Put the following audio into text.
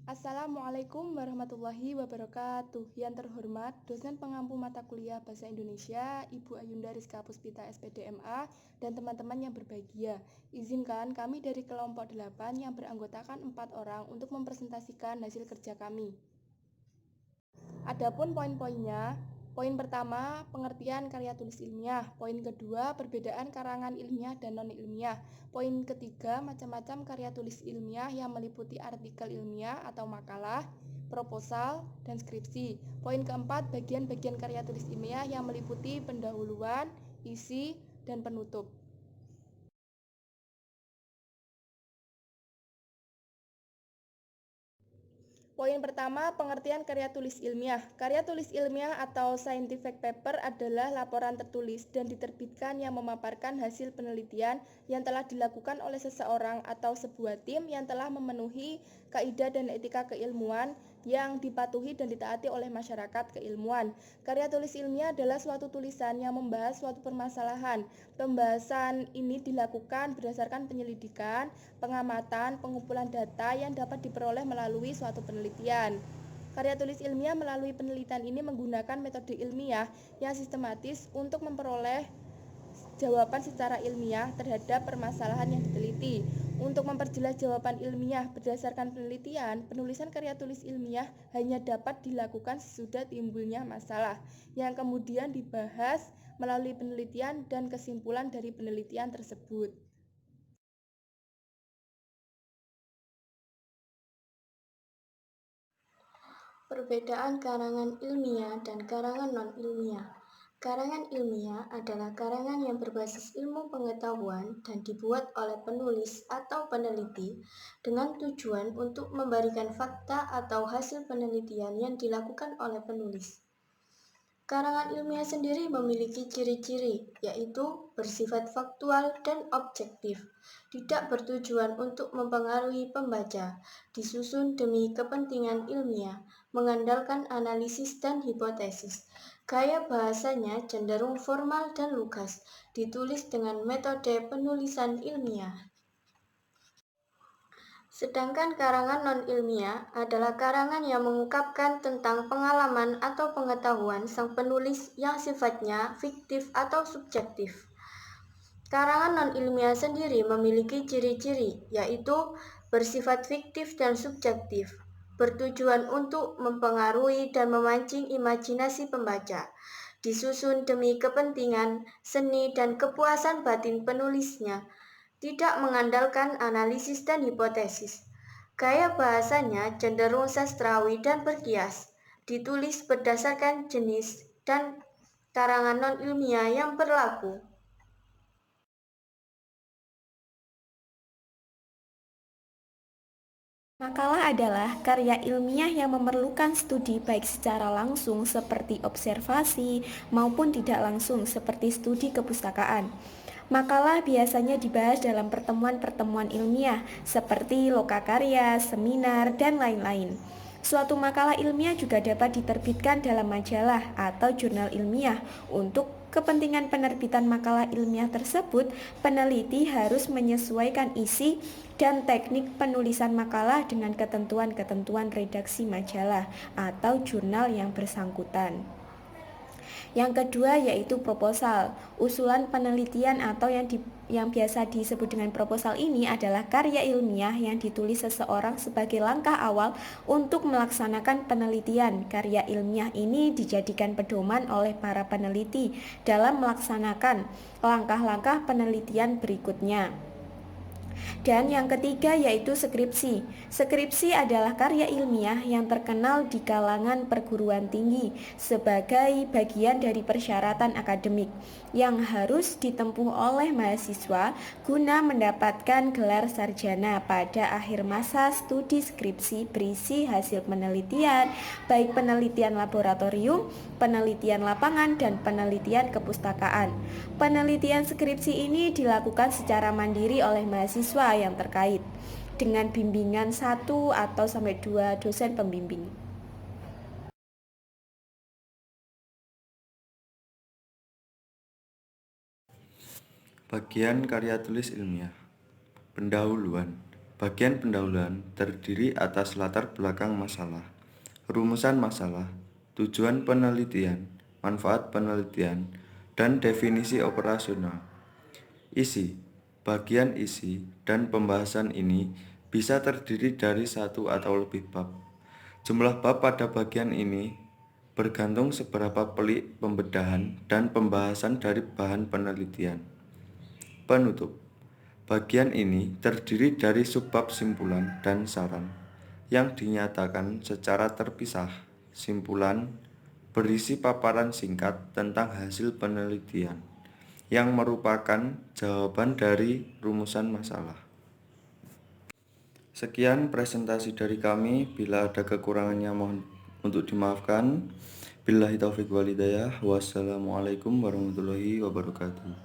Assalamualaikum warahmatullahi wabarakatuh. Yang terhormat, dosen pengampu mata kuliah Bahasa Indonesia, Ibu Ayunda Rizka Puspita SPDMA, dan teman-teman yang berbahagia. Izinkan kami dari kelompok 8 yang beranggotakan 4 orang untuk mempresentasikan hasil kerja kami. Adapun poin-poinnya, poin pertama, pengertian karya tulis ilmiah. Poin kedua, perbedaan karangan ilmiah dan non-ilmiah. Poin ketiga, macam-macam karya tulis ilmiah yang meliputi artikel ilmiah atau makalah, proposal, dan skripsi. Poin keempat, bagian-bagian karya tulis ilmiah yang meliputi pendahuluan, isi, dan penutup. Poin pertama, pengertian karya tulis ilmiah. Karya tulis ilmiah atau scientific paper adalah laporan tertulis dan diterbitkan yang memaparkan hasil penelitian yang telah dilakukan oleh seseorang atau sebuah tim yang telah memenuhi kaidah dan etika keilmuan yang dipatuhi dan ditaati oleh masyarakat keilmuan. Karya tulis ilmiah adalah suatu tulisan yang membahas suatu permasalahan. Pembahasan ini dilakukan berdasarkan penyelidikan, pengamatan, pengumpulan data yang dapat diperoleh melalui suatu penelitian. Karya tulis ilmiah melalui penelitian ini menggunakan metode ilmiah yang sistematis untuk memperoleh jawaban secara ilmiah terhadap permasalahan yang diteliti. Untuk memperjelas jawaban ilmiah berdasarkan penelitian, penulisan karya tulis ilmiah hanya dapat dilakukan sesudah timbulnya masalah, yang kemudian dibahas melalui penelitian dan kesimpulan dari penelitian tersebut. Perbedaan karangan ilmiah dan karangan non-ilmiah. Karangan ilmiah adalah karangan yang berbasis ilmu pengetahuan dan dibuat oleh penulis atau peneliti dengan tujuan untuk memberikan fakta atau hasil penelitian yang dilakukan oleh penulis. Karangan ilmiah sendiri memiliki ciri-ciri, yaitu bersifat faktual dan objektif, tidak bertujuan untuk mempengaruhi pembaca, disusun demi kepentingan ilmiah, mengandalkan analisis dan hipotesis. Gaya bahasanya cenderung formal dan lugas, ditulis dengan metode penulisan ilmiah. Sedangkan karangan non-ilmiah adalah karangan yang mengungkapkan tentang pengalaman atau pengetahuan sang penulis yang sifatnya fiktif atau subjektif. Karangan non-ilmiah sendiri memiliki ciri-ciri, yaitu bersifat fiktif dan subjektif, bertujuan untuk mempengaruhi dan memancing imajinasi pembaca, disusun demi kepentingan seni dan kepuasan batin penulisnya, tidak mengandalkan analisis dan hipotesis. Gaya bahasanya cenderung sastrawi dan berkias, ditulis berdasarkan jenis dan karangan non-ilmiah yang berlaku. Makalah adalah karya ilmiah yang memerlukan studi baik secara langsung seperti observasi maupun tidak langsung seperti studi kepustakaan. Makalah biasanya dibahas dalam pertemuan-pertemuan ilmiah seperti lokakarya, seminar, dan lain-lain. Suatu makalah ilmiah juga dapat diterbitkan dalam majalah atau jurnal ilmiah. Untuk kepentingan penerbitan makalah ilmiah tersebut, peneliti harus menyesuaikan isi dan teknik penulisan makalah dengan ketentuan-ketentuan redaksi majalah atau jurnal yang bersangkutan. Yang kedua yaitu proposal. Usulan penelitian atau yang biasa disebut dengan proposal ini adalah karya ilmiah yang ditulis seseorang sebagai langkah awal untuk melaksanakan penelitian. Karya ilmiah ini dijadikan pedoman oleh para peneliti dalam melaksanakan langkah-langkah penelitian berikutnya. Dan yang ketiga yaitu skripsi. Skripsi adalah karya ilmiah yang terkenal di kalangan perguruan tinggi sebagai bagian dari persyaratan akademik yang harus ditempuh oleh mahasiswa guna mendapatkan gelar sarjana pada akhir masa studi. Skripsi berisi hasil penelitian, baik penelitian laboratorium, penelitian lapangan, dan penelitian kepustakaan. Penelitian skripsi ini dilakukan secara mandiri oleh mahasiswa yang terkait dengan bimbingan 1 atau 2 dosen pembimbing. Bagian karya tulis ilmiah. Pendahuluan. Bagian pendahuluan terdiri atas latar belakang masalah, rumusan masalah, tujuan penelitian, manfaat penelitian, dan definisi operasional. Isi, bagian isi, dan pembahasan ini bisa terdiri dari satu atau lebih bab. Jumlah bab pada bagian ini bergantung seberapa pelik pembedahan dan pembahasan dari bahan penelitian. Penutup. Bagian ini terdiri dari subbab simpulan dan saran yang dinyatakan secara terpisah. Simpulan berisi paparan singkat tentang hasil penelitian yang merupakan jawaban dari rumusan masalah. Sekian presentasi dari kami. Bila ada kekurangannya mohon untuk dimaafkan. Billahi taufiq wal hidayah. Wassalamualaikum warahmatullahi wabarakatuh.